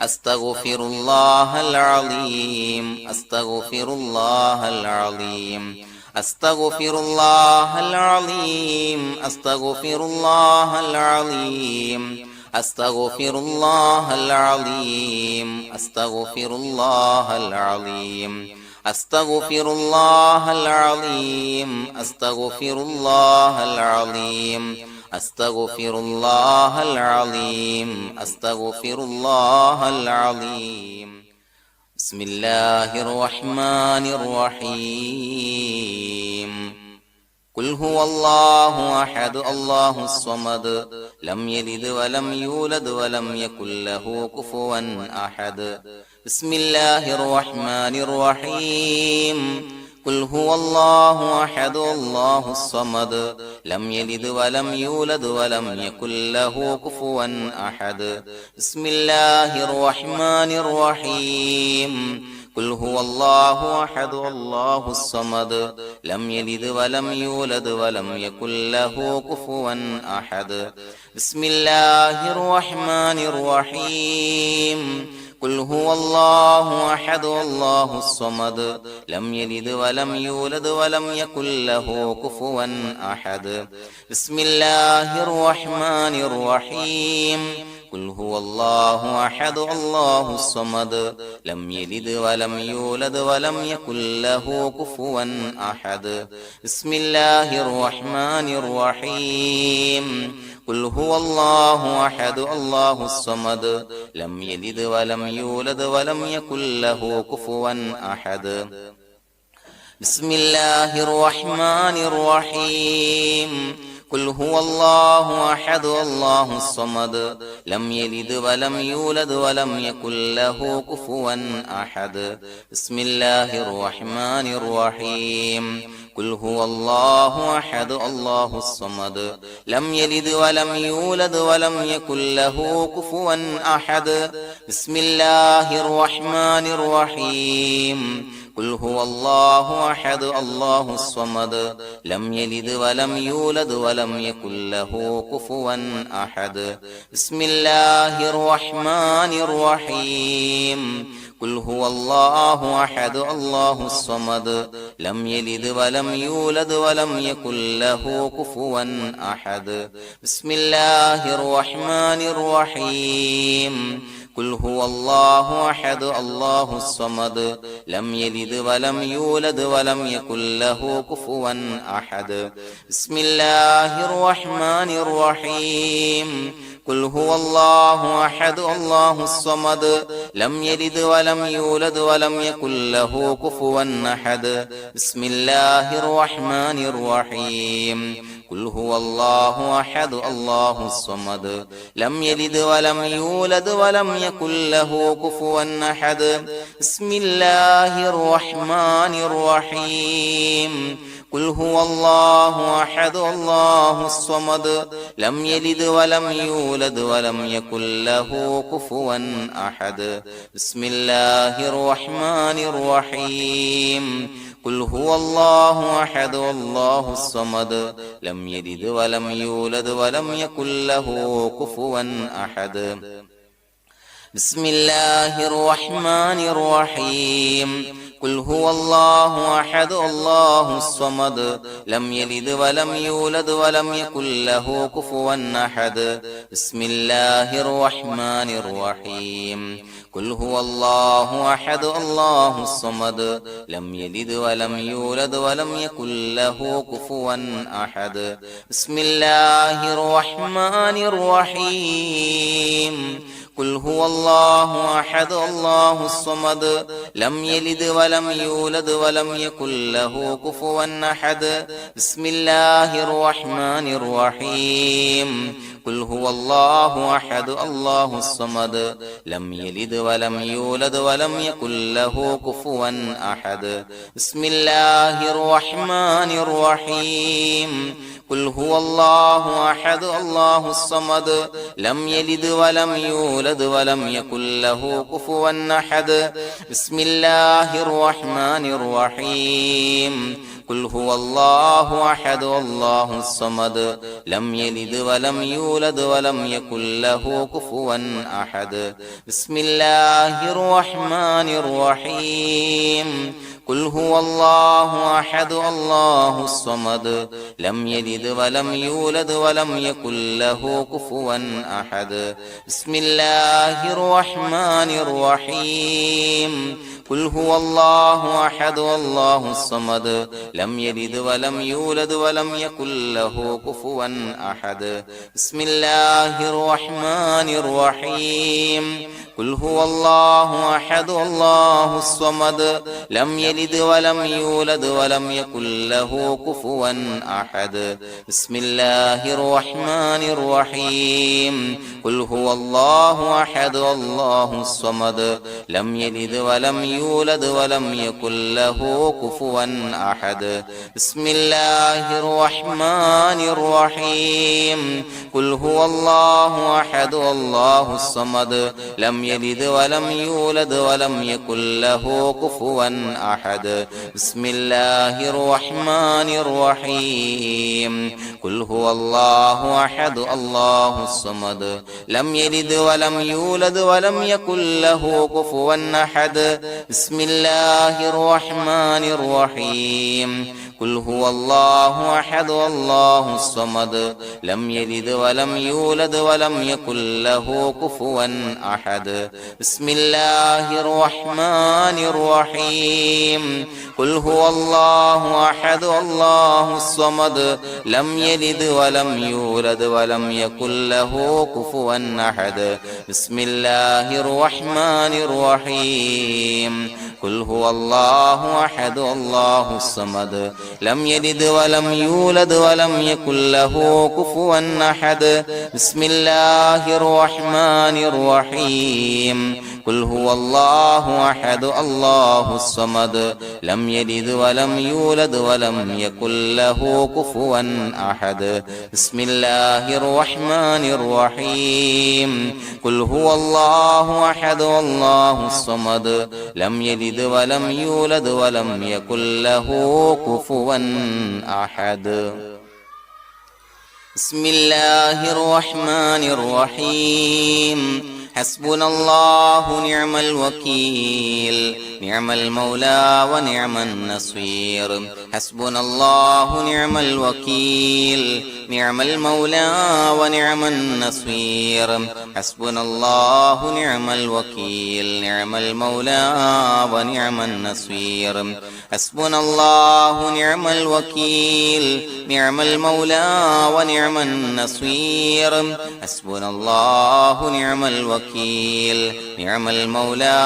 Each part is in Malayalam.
أستغفر الله العظيم أستغفر الله العظيم أستغفر الله العظيم أستغفر الله العظيم أستغفر الله العظيم أستغفر الله العظيم أستغفر الله العظيم أستغفر الله العظيم أستغفر الله العظيم أستغفر الله العظيم بسم الله الرحمن الرحيم قل هو الله أحد الله الصمد لم يلد ولم يولد ولم يكن له كفوا أحد بسم الله الرحمن الرحيم قل هو الله أحد الله الصمد لم يلد ولم يولد ولم يكن له كفوا أحد بسم الله الرحمن الرحيم قل هو الله أحد الله الصمد لم يلد ولم يولد ولم يكن له كفوا أحد بسم الله الرحمن الرحيم قل هو الله أحد الله الصمد لم يلد ولم يولد ولم يكن له كفوا أحد بسم الله الرحمن الرحيم قل هو الله أحد الله الصمد لم يلد ولم يولد ولم يكن له كفوا أحد بسم الله الرحمن الرحيم قل هو الله أحد الله الصمد لم يلد ولم يولد ولم يكن له كفوا أحد بسم الله الرحمن الرحيم قل هو الله أحد الله الصمد لم يلد ولم يولد ولم يكن له كفوا أحد بسم الله الرحمن الرحيم قل هو الله أحد الله الصمد لم يلد ولم يولد ولم يكن له كفوا أحد بسم الله الرحمن الرحيم قل هو الله أحد الله الصمد لم يلد ولم يولد ولم يكن له كفوا أحد بسم الله الرحمن الرحيم قل هو الله أحد الله الصمد لم يلد ولم يولد ولم يكن له كفوا أحد بسم الله الرحمن الرحيم قل هو الله أحد الله الصمد لم يلد ولم يولد ولم يكن له كفوا أحد بسم الله الرحمن الرحيم قل هو الله أحد الله الصمد لم يلد ولم يولد ولم يكن له كفوا أحد بسم الله الرحمن الرحيم قل هو الله أحد الله الصمد لم يلد ولم يولد ولم يكن له كفوا أحد بسم الله الرحمن الرحيم قل هو الله أحد الله الصمد لم يلد ولم يولد ولم يكن له كفوا أحد بسم الله الرحمن الرحيم قل هو الله أحد الله الصمد لم يلد ولم يولد ولم يكن له كفوا أحد بسم الله الرحمن الرحيم قل هو الله أحد الله الصمد لم يلد ولم يولد ولم يكن له كفوا أحد بسم الله الرحمن الرحيم قل هو الله أحد الله الصمد لم يلد ولم يولد ولم يكن له كفوا أحد بسم الله الرحمن الرحيم قل هو الله أحد الله الصمد لم يلد ولم يولد ولم يكن له كفوا أحد بسم الله الرحمن الرحيم قل هو الله أحد الله الصمد لم يلد ولم يولد ولم يكن له كفوا أحد بسم الله الرحمن الرحيم قل هو الله أحد الله الصمد لم يلد ولم يولد ولم يكن له كفوا أحد بسم ബിസ്മില്ലാഹിർ റഹ്മാനിർ റഹീം ഖുൽ ഹുവല്ലാഹു അഹദ് അല്ലാഹുസ് സമദ് ലം യലിദ് വലം യൂലദ് വലം യകുൽ ലഹു കുഫുവൻ അഹദ് ബിസ്മില്ലാഹിർ റഹ്മാനിർ റഹീം ഖുൽ ഹുവല്ലാഹു അഹദ് അല്ലാഹുസ് സമദ് ലം യലിദ് വലം യൂലദ് വലം യകുൽ ലഹു കുഫുവൻ അഹദ് ബിസ്മില്ലാഹിർ റഹ്മാനിർ റഹീം ഖുൽ ഹുവല്ലാഹു അഹദ് അല്ലാഹുസ് സമദ് ലം യലിദ് വലം യൂലദ് വലം യകുൽ ലഹു കുഫുവൻ അഹദ് ബിസ്മില്ലാഹിർ റഹ്മാനിർ റഹീം ഖുൽ ഹുവല്ലാഹു അഹദ് അല്ലാഹുസ് സമദ് ലം യലിദ് വലം യൂലദ് വലം യകുൽ ലഹു കുഫുവൻ അഹദ് ബിസ്മില്ലാഹിർ റഹ്മാനിർ റഹീം ഖുൽ ഹുവല്ലാഹു അഹദ് അല്ലാഹുസ് സമദ് ലം യലിദ് വലം യൂലദ് വലം യകുൽ ലഹു കുഫുവൻ അഹദ് ബിസ്മില്ലാഹിർ റഹ്മാനിർ റഹീം ഖുൽ ഹുവല്ലാഹു അഹദ് അല്ലാഹുസ് സമദ് ലം യലിദ് വലം യൂലദ് വലം യകുൽ ലഹു കുഫുവൻ അഹദ് ബിസ്മില്ലാഹിർ റഹ്മാനിർ റഹീം ഖുൽ ഹുവല്ലാഹു അഹദ് അല്ലാഹുസ് സമദ് ലം യലിദ് വലം യൂലദ് വലം യകുൽ ലഹു കുഫുവൻ അഹദ് ബിസ്മില്ലാഹിർ റഹ്മാനിർ റഹീം ഖുൽ ഹുവല്ലാഹു അഹദ് അല്ലാഹുസ് സമദ് ലം യലിദ് വലം യൂലദ് വലം യകുൽ ലഹു കുഫുവൻ അഹദ് ബിസ്മില്ലാഹിർ റഹ്മാനിർ റഹീം ഖുൽ ഹുവല്ലാഹു അഹദ് അല്ലാഹുസ് സമദ് ലം യലിദ് വലം യൂലദ് വലം യകുൽ ലഹു കുഫുവൻ അഹദ് ബിസ്മില്ലാഹിർ റഹ്മാനിർ റഹീം ഖുൽ ഹുവല്ലാഹു അഹദ് അല്ലാഹുസ് സമദ് ലം യലിദ് വലം യൂലദ് വലം യകുൽ ലഹു കുഫുവൻ അഹദ് ബിസ്മില്ലാഹിർ റഹ്മാനിർ റഹീം ഖുൽ ഹുവല്ലാഹു അഹദ് അല്ലാഹുസ് സമദ് ലം യലിദ് വലം യൂലദ് വലം യകുൽ ലഹു കുഫുവൻ അഹദ് ബിസ്മില്ലാഹിർ റഹ്മാനിർ റഹീം ഖുൽ ഹുവല്ലാഹു അഹദ് അല്ലാഹുസ് സമദ് ലം യലിദ് വലം യൂലദ് വലം യകുൽ ലഹു കുഫുവൻ അഹദ് ബിസ്മില്ലാഹിർ റഹ്മാനിർ റഹീം حسبنا الله نعم الوكيل نعم المولى ونعم النصير حسبنا الله نعم الوكيل نعم المولى ونعم النصير حسبنا الله نعم الوكيل نعم المولى ونعم النصير حسبنا الله نعم الوكيل نعم المولى ونعم النصير حسبنا الله نعم الوكيل نعم المولى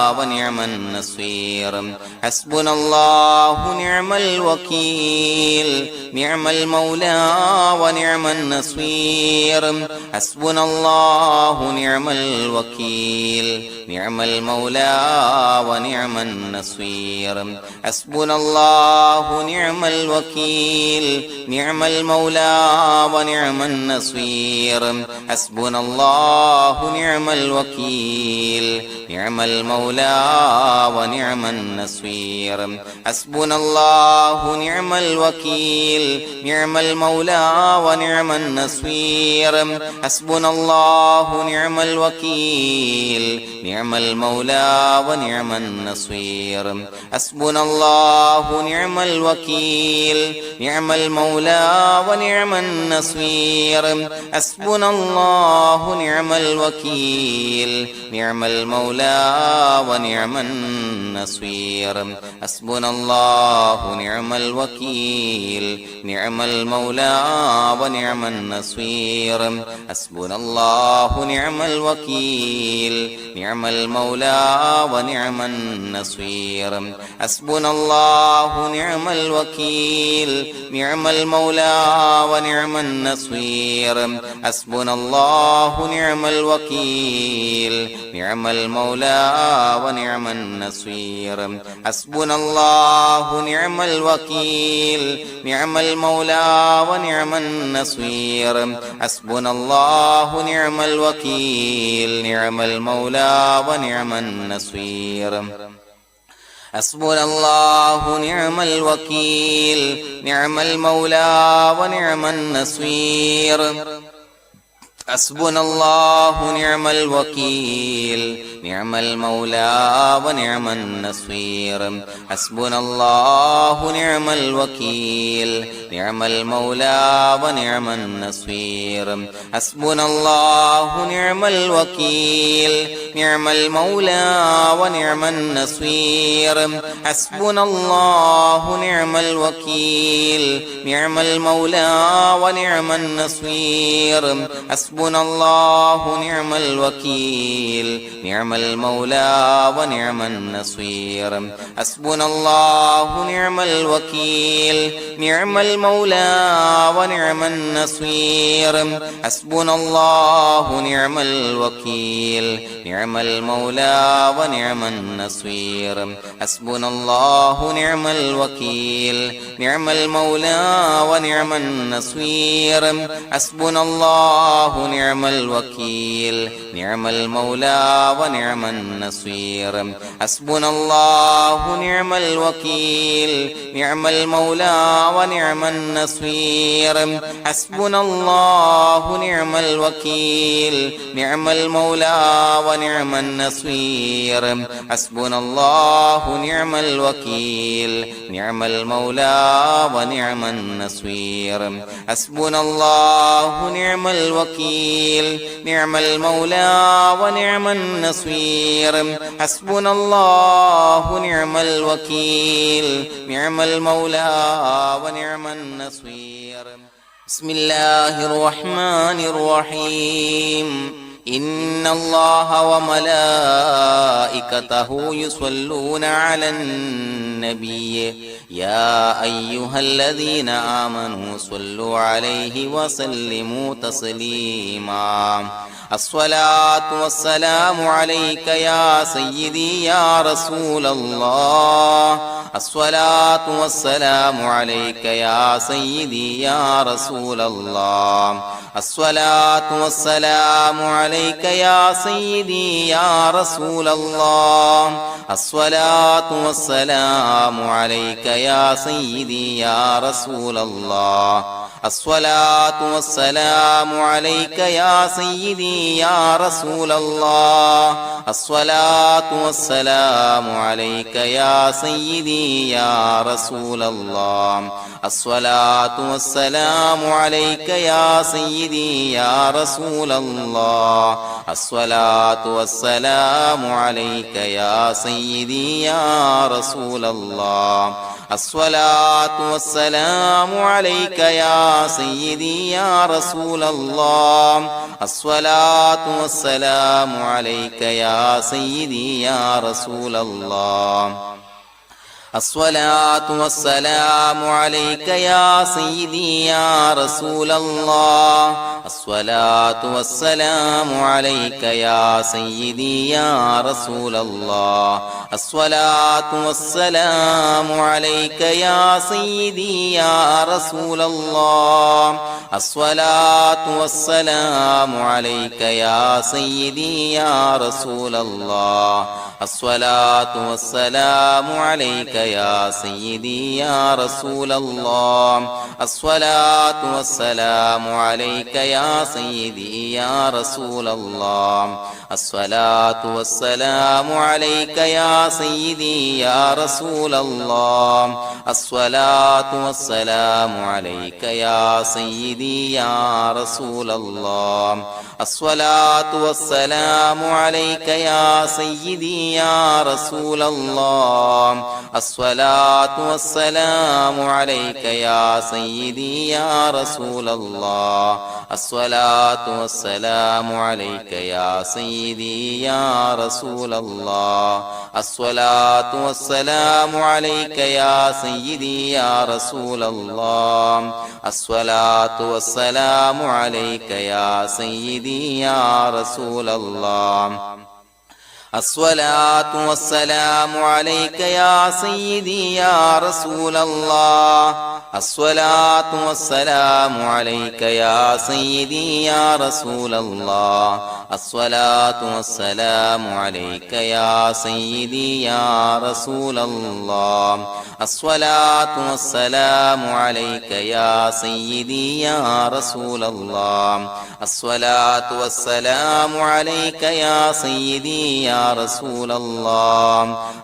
ونعم النصير حسبنا الله نعم الوكيل نعم المولى ونعم النصير حسبنا الله نعم الوكيل نعم المولى ونعم النصير حسبنا الله نعم الوكيل نعم المولى ونعم النصير حسبنا الله نعم الوكيل نعم المولى ونعم النصير حسبنا الله نعم الوكيل نعم المولى ونعم النصير حسبنا الله نعم الوكيل نعم المولى ونعم النصير حسبنا الله نعم الوكيل نعم المولى ونعم النصير حسبنا الله نعم الوكيل نعم المولى ونعم النصير حسبنا الله نعم الوكيل نعم المولى ونعم النصير حسبنا الله نعم الوكيل نعم المولى ونعم النصير حسبنا الله نعم الوكيل نعم المولى ونعم النصير حسبنا الله نعم الوكيل نعم المولى ونعم النصير حسبنا الله نعم الوكيل نعم المولى ونعم النصير حسبنا الله نعم الوكيل نعم المولى ونعم النصير حسبنا الله نعم الوكيل نعم المولى ونعم النصير حسبنا الله نعم الوكيل نعم المولى ونعم النصير حسبنا الله نعم الوكيل نعم المولى ونعم النصير حسبنا الله نعم الوكيل نعم المولى ونعم النصير حسبنا الله نعم الوكيل نعم المولى ونعم النصير حسبنا الله نعم الوكيل نعم المولى ونعم النصير حسبنا الله نعم الوكيل نعم المولى ونعم النصير حسبنا الله نعم الوكيل نعم المولى ونعم النصير حسبنا الله نعم الوكيل نعم المولى ونعم النصير حسبنا الله نعم الوكيل نعم المولى ونعم النصير حسبنا الله نعم الوكيل نعم المولى ونعم النصير حسبنا الله نعم الوكيل نعم المولى ونعم النصير حسبنا الله نعم الوكيل نعم المولى ونعم النصير حسبنا الله نعم الوكيل نعم المولى ونعم النصير حسبنا الله نعم الوكيل نعم المولى ونعم النصير بسم الله الرحمن الرحيم إن الله وملائكته يصلون على النبي يا أيها الذين آمنوا صلوا عليه وسلموا تسليما الصلاة والسلام عليك يا سيدي يا رسول الله الصلاة والسلام عليك يا سيدي يا رسول الله الصلاة والسلام عليك يا سيدي يا رسول الله الصلاة والسلام عليك يا سيدي يا رسول الله الصلاة والسلام عليك يا سيدي يا رسول الله الصلاة والسلام عليك يا سيدي يا رسول الله الصلاة والسلام عليك يا سيدي يا رسول الله الصلاة والسلام عليك يا سيدي يا رسول الله الصلاة والسلام عليك يا سيدي يا رسول الله الصلاة والسلام عليك يا سيدي يا رسول الله الصلاة والسلام عليك يا سيدي يا رسول الله الصلاة والسلام عليك يا سيدي يا رسول الله الصلاة والسلام عليك يا سيدي يا رسول الله الصلاة والسلام عليك يا سيدي يا رسول الله الصلاة والسلام عليك يا سيدي يا رسول الله الصلاة والسلام عليك يا سيدي يا رسول الله الصلاة والسلام عليك يا سيدي يا رسول الله الصلاة والسلام عليك يا سيدي يا رسول الله الصلاة والسلام عليك يا سيدي يا رسول الله الصلاة والسلام عليك يا سيدي يا رسول الله الصلاة والسلام عليك يا سيدي يا رسول الله الصلاة والسلام عليك يا سيدي يا رسول الله الصلاة والسلام عليك يا سيدي يا رسول الله الصلاة والسلام عليك يا سيدي يا رسول الله. الصلاة والسلام عليك يا سيدي يا رسول الله. الصلاة والسلام عليك يا سيدي يا رسول الله. الصلاة والسلام عليك يا سيدي يا رسول الله. الصلاة والسلام عليك يا سيدي يا رسول الله.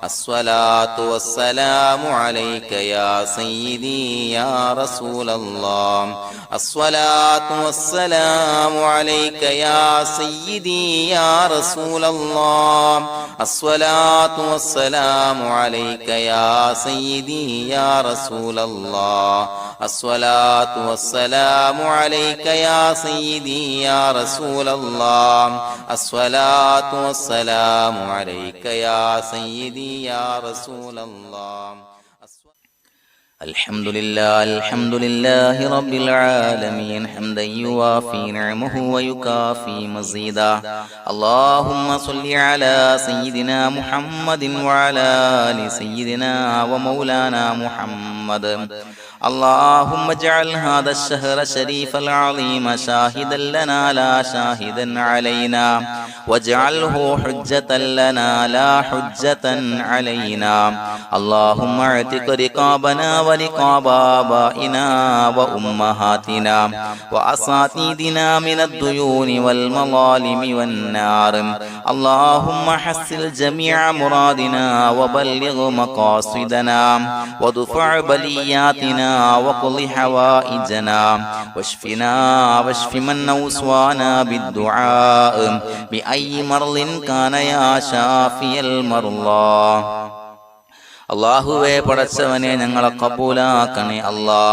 الصلاة والسلام عليك يا سيدي يا رسول الله. الصلاة والسلام عليك يا سيدي يا رسول الله. الصلاة والسلام عليك يا سيدي يا رسول الله. الصلاة والسلام عليك يا سيدي يا رسول الله. الصلاة والسلام عليك يا سيدي يا رسول الله. الحمد لله رب العالمين حمدا يوافي نعمه ويكافي مزيدا. اللهم صل على سيدنا محمد وعلى آل سيدنا ومولانا محمد. اللهم اجعل هذا الشهر الشريف العظيم شاهدا لنا لا شاهدا علينا، واجعله حجة لنا لا حجة علينا. اللهم اعتق رقابنا ورقاب آبائنا وأمهاتنا وأساتذتنا من الديون والمظالم والنار. اللهم حصل جميع مرادنا وبلغ مقاصدنا وادفع بلياتنا وقض حوائجنا واشفنا واشف من أوصانا بالدعاء بأي مرض كان يا شافي المرضى. അള്ളാഹുവേ പടച്ചവനെ ഞങ്ങളെ കബൂലാക്കണേ അല്ലാ.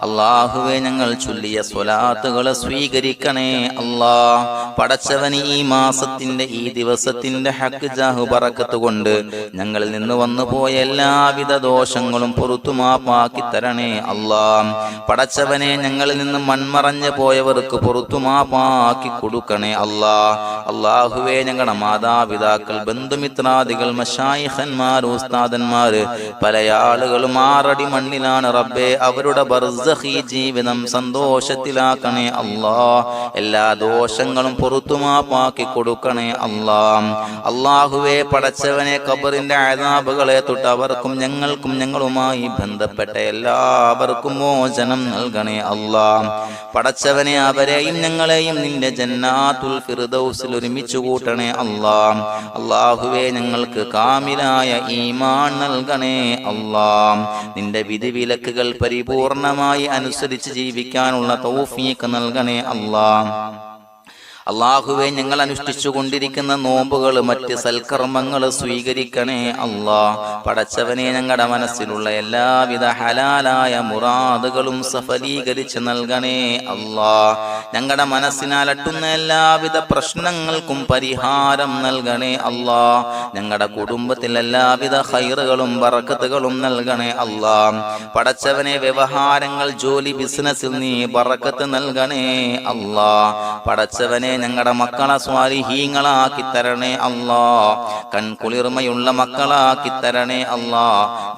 അള്ളാഹുവേ ഞങ്ങൾ ചൊല്ലിയ സ്വലാത്തുകളെ സ്വീകരിക്കണേ അല്ലാ. പടച്ചവന് ഈ മാസത്തിന്റെ ഈ ദിവസത്തിന്റെ ഹക്ക് ജാഹു ബറക്കത്ത് കൊണ്ട് ഞങ്ങളിൽ നിന്ന് വന്നുപോയ എല്ലാവിധ ദോഷങ്ങളും പുറത്തു മാപ്പാക്കി തരണേ അല്ലാ. പടച്ചവനെ ഞങ്ങളിൽ നിന്ന് മൺമറഞ്ഞു പോയവർക്ക് പുറത്തു മാപ്പാക്കി കൊടുക്കണേ അല്ലാ. അള്ളാഹുവേ ഞങ്ങളുടെ മാതാപിതാക്കൾ, ബന്ധുമിത്രാദികൾ, മശായിഖന്മാർ, ഉസ്താദന്മാർ, പല ആളുകളും ആറടി മണ്ണിലാണ് റബ്ബേ. അവരുടെ ബർസഖി ജീവിതം സന്തോഷത്തിലാക്കണേ അല്ലാ. എല്ലാ ദോഷങ്ങളും പുറത്തുമാപ്പാക്കി കൊടുക്കണേ അല്ലാ. അല്ലാഹുവേ പടച്ചവനെ ഖബറിന്റെ അദാബുകളെ തൊട്ട് അവർക്കും ഞങ്ങൾക്കും ഞങ്ങളുമായി ബന്ധപ്പെട്ട എല്ലാവർക്കും മോചനം നൽകണേ അല്ലാ. പടച്ചവനെ അവരെയും ഞങ്ങളെയും നിന്റെ ജന്നാത്തുൽ ഫിർദൗസിൽ ഒരുമിച്ച് കൂട്ടണേ അല്ലാ. അല്ലാഹുവേ ഞങ്ങൾക്ക് കാമിലായ ഈമാൻ നൽകണേ അല്ലാ. നിന്റെ വിധിവിലക്കുകൾ പരിപൂർണമായി അനുസരിച്ച് ജീവിക്കാനുള്ള തൗഫീഖ് നൽകണേ അല്ലാ. അള്ളാഹുവെ ഞങ്ങൾ അനുഷ്ഠിച്ചു കൊണ്ടിരിക്കുന്ന നോമ്പുകൾ, മറ്റ് സൽക്കർമ്മങ്ങൾ സ്വീകരിക്കണേ അല്ലാ. പടച്ചവനെ ഞങ്ങളുടെ മനസ്സിലുള്ള എല്ലാവിധ ഹലാലായ മുറാദുകളും സഫലീകരിച്ച് നൽകണേ അല്ലാ. ഞങ്ങളുടെ മനസ്സിനാലട്ടുന്ന എല്ലാവിധ പ്രശ്നങ്ങൾക്കും പരിഹാരം നൽകണേ അല്ലാ. ഞങ്ങളുടെ കുടുംബത്തിൽ എല്ലാവിധ ഖൈറുകളും ബറക്കത്തുകളും നൽകണേ അല്ലാ. പടച്ചവനെ വ്യവഹാരങ്ങൾ, ജോലി, ബിസിനസ്സിൽ നീ ബറക്കത്ത് നൽകണേ അല്ലാ. പടച്ചവനെ ഞങ്ങളുടെ മക്കളെ സ്വാലിഹീങ്ങളാക്കി തരണേ അല്ലാ. കൺകുളിർമയുള്ള മക്കളാക്കി തരണേ അല്ലാ.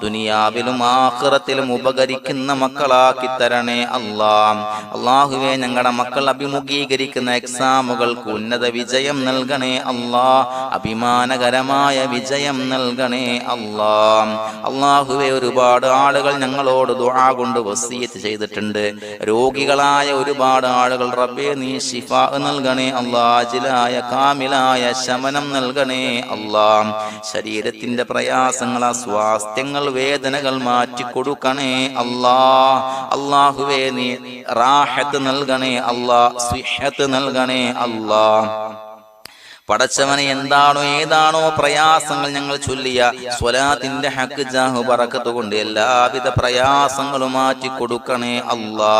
ദുനിയാവിലും ആഖിറത്തിലും ഉപകരിക്കുന്ന മക്കളാക്കി തരണേ അല്ലാ. അല്ലാഹുവേ ഞങ്ങളുടെ മക്കൾ അഭിമുഖീകരിക്കുന്ന എക്സാമുകൾക്ക് ഉന്നത വിജയം നൽകണേ അല്ലാ. അഭിമാനകരമായ വിജയം നൽകണേ അല്ലാ. അല്ലാഹുവേ ഒരുപാട് ആളുകൾ ഞങ്ങളോട് ദുആ കൊണ്ട് വസിയത്ത് ചെയ്തിട്ടുണ്ട്. രോഗികളായ ഒരുപാട് ആളുകൾ റബ്ബേ നീ ശിഫാ നൽകണേ അല്ലാ. അജിലായ കാമിലായ ശമനം നൽകണേ അല്ലാ. ശരീരത്തിന്റെ പ്രയാസങ്ങൾ, അസ്വാസ്ഥ്യങ്ങൾ, വേദനകൾ മാറ്റിക്കൊടുക്കണേ അല്ലാ. അല്ലാഹുവേ നീ റാഹത്ത് നൽകണേ അല്ലാ. സിഹത്ത് നൽകണേ അല്ലാ. പടച്ചവനെ എന്താണോ ഏതാണോ പ്രയാസങ്ങൾ ഞങ്ങൾ ചൊല്ലിയ സ്വലാത്തിന്റെ ഹക്ക് ജാഹു ബറക്കത്ത് കൊണ്ട് എല്ലാവിധ പ്രയാസങ്ങളും മാറ്റി കൊടുക്കണേ അല്ലാ.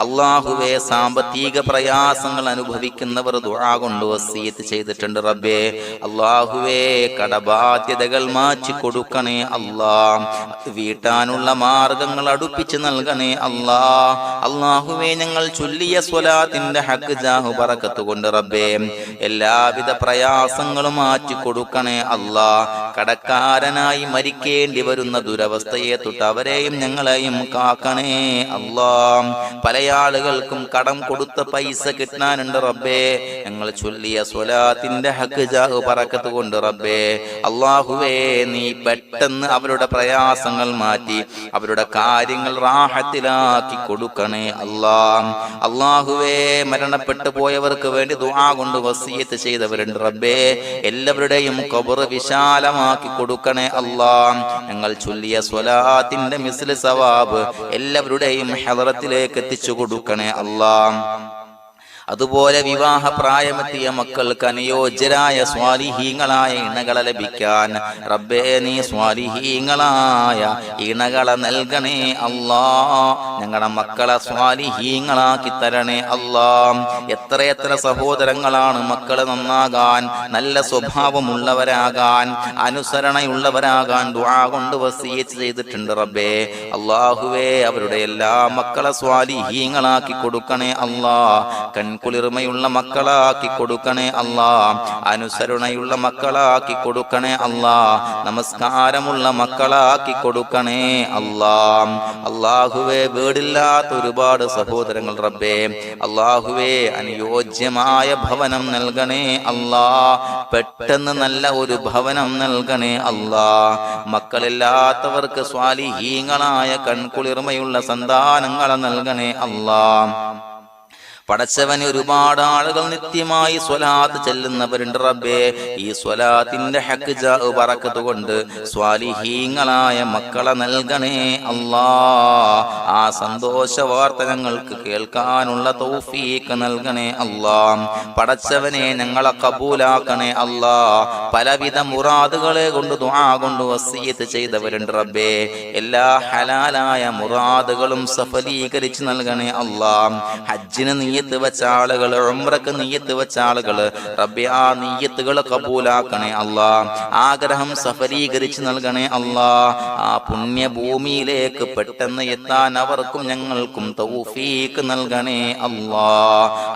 അല്ലാഹുവേ സാമ്പത്തിക പ്രയാസങ്ങൾ അനുഭവിക്കുന്നവർ ദുആ കൊണ്ട് വസിയത്ത് ചെയ്തിട്ടുണ്ട് റബ്ബേ. അല്ലാഹുവേ കടബാധ്യതകൾ മാറ്റി കൊടുക്കണേ അല്ലാ. വീട്ടാനുള്ള മാർഗങ്ങൾ അടുപ്പിച്ച് നൽകണേ അല്ലാ. അല്ലാഹുവേ ഞങ്ങൾ ചൊല്ലിയ സ്വലാത്തിന്റെ ഹക്ക് ജാഹു ബറക്കത്ത് കൊണ്ട് റബ്ബേ എല്ലാവിധ എല്ലാവിധ പ്രയാസങ്ങളും മാറ്റി കൊടുക്കണേ അല്ലാ. കടക്കാരനായി മരിക്കേണ്ടി വരുന്ന ദുരവസ്ഥയെ തൊട്ട് അവരെയും ഞങ്ങളെയും കാക്കണേ അല്ലാ. പല ആളുകൾക്കും കടം കൊടുത്ത പൈസ കിട്ടാനുണ്ട് റബ്ബേ. ഞങ്ങൾ ചൊല്ലിയ സ്വലാത്തിന്റെ ഹഖ് ജാഹ് ബറക്കത്ത് കൊണ്ട് റബ്ബേ അല്ലാഹുവേ നീ പെട്ടെന്ന് അവരുടെ പ്രയാസങ്ങൾ മാറ്റി അവരുടെ കാര്യങ്ങൾ റാഹത്തിലാക്കി കൊടുക്കണേ അല്ലാ. അല്ലാഹുവേ മരണപ്പെട്ടു പോയവർക്ക് വേണ്ടി ദുആ കൊണ്ട് വസിയത്ത് ചെയ്തവരുണ്ട് റബ്ബേ. എല്ലാവരുടെയും ഖബർ വിശാലമാക്കി കൊടുക്കണേ അല്ലാ. ഞങ്ങൾ ചൊല്ലിയ സ്വലാത്തിന്റെ മിസ്ല് സവാബ് എല്ലാവരുടെയും ഹദറത്തിലേക്ക് എത്തിച്ചു കൊടുക്കണേ അല്ലാ. അതുപോലെ വിവാഹ പ്രായമെത്തിയ മക്കൾക്ക് അനുയോജ്യരായ സ്വാലിഹീങ്ങളായ ഇണകളെ ലഭിക്കാൻ റബ്ബേ നീ സ്വാലിഹീങ്ങളായ ഇണകളെ നൽകണേ അല്ലാ. ഞങ്ങളുടെ മക്കളെ സ്വാലിഹീങ്ങളാക്കി തരണേ അല്ലാ. എത്രയെത്ര സഹോദരങ്ങളാണ് മക്കള് നന്നാകാൻ, നല്ല സ്വഭാവമുള്ളവരാകാൻ, അനുസരണയുള്ളവരാകാൻ ദുആ കൊണ്ട് വസിയത്ത് ചെയ്തിട്ടുണ്ട് റബ്ബേ. അല്ലാഹുവേ അവരുടെ എല്ലാ മക്കളെ സ്വാലിഹീങ്ങളാക്കി കൊടുക്കണേ അല്ലാ. കുളിർമയുള്ള മക്കളാക്കി കൊടുക്കണേ അല്ലാ. അനുസരണയുള്ള മക്കളാക്കി കൊടുക്കണേ അല്ലാ. നമസ്കാരമുള്ള മക്കളാക്കി കൊടുക്കണേ അല്ലാ. അല്ലാഹുവേ വീടില്ലാത്ത ഒരുപാട് സഹോദരങ്ങൾ റബ്ബേ അല്ലാഹുവേ അനുയോജ്യമായ ഭവനം നൽകണേ അല്ലാ. പെട്ടെന്ന് നല്ല ഒരു ഭവനം നൽകണേ അല്ലാ. മക്കളില്ലാത്തവർക്ക് സ്വാലിഹീങ്ങളായ കൺകുളിർമയുള്ള സന്താനങ്ങളെ നൽകണേ അല്ലാ. പടച്ചവന് ഒരുപാട് ആളുകൾ നിത്യമായി സ്വലാത്ത് ചെല്ലുന്നവരുണ്ട് റബ്ബേ. ഈ സ്വലാത്തിന്റെ ഹഖ് ജാഹ് ബറക്കത്ത് കൊണ്ട് സ്വാലിഹീങ്ങളായ മക്കളെ നൽകണേ അല്ലാ. ആ സന്തോഷ വാർത്ത ഞങ്ങൾക്ക് കേൾക്കാനുള്ള തൗഫീഖ് നൽകണേ അല്ലാ. പടച്ചവനെ ഞങ്ങളെ കബൂലാക്കണേ അല്ലാ. പലവിധ മുറാദുകളെ കൊണ്ട് ദുആ കൊണ്ട് വസിയത്ത് ചെയ്തവരുണ്ട് റബ്ബേ. എല്ലാ ഹലാലായ മുറാദുകളും സഫലീകരിച്ച് നൽകണേ അല്ലാ. ഹജ്ജിന് നിയ്യത്ത് വെച്ച ആളുകൾ, ഉംറക്ക് നിയ്യത്ത് വെച്ച ആളുകൾ റബ്ബേ ആ നിയ്യത്തുകൾ കബൂലാക്കണേ അല്ലാ. ആഗ്രഹം സഫലീകരിച്ച് നൽകണേ അല്ലാ. ആ പുണ്യഭൂമിയിലേക്ക് പെട്ടെന്ന് എത്താൻ അവർക്കും ഞങ്ങൾക്കും തൗഫീഖ് നൽകണേ അല്ലാ.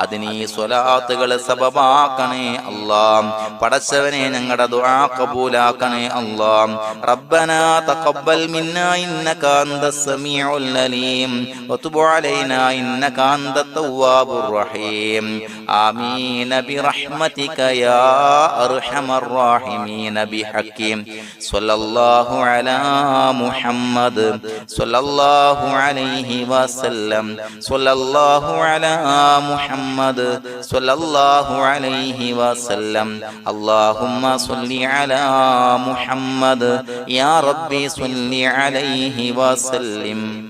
അതിന് ഈ സ്വലാത്തുകൾ സബബാക്കണേ അല്ലാ. പടച്ചവനെ ഞങ്ങളുടെ ദുആ കബൂലാക്കണേ അല്ലാ. റബ്ബനാ തഖബ്ബൽ മിന്നാ ഇന്നക അൻതസ് സമീഉൽ അലീം വതുബ് അലൈനാ ഇന്നക അൻതത് തവ്വാബുർ റഹീം. ആമീൻ ബിറഹ്മതിക യാ അർഹമർ റഹീമീൻ ബിഹഖി സ്വല്ലല്ലാഹു അലാ മുഹമ്മദ് സ്വല്ലല്ലാഹു അലൈഹി വസല്ലം സ്വല്ലല്ലാഹു അലാ മുഹമ്മദ് സ്വല്ലല്ലാഹു അലൈഹി വസല്ലം. അല്ലാഹുമ്മ സ്വല്ലി അലാ മുഹമ്മദ് യാ റബ്ബി സ്വല്ലി അലൈഹി വസല്ലം.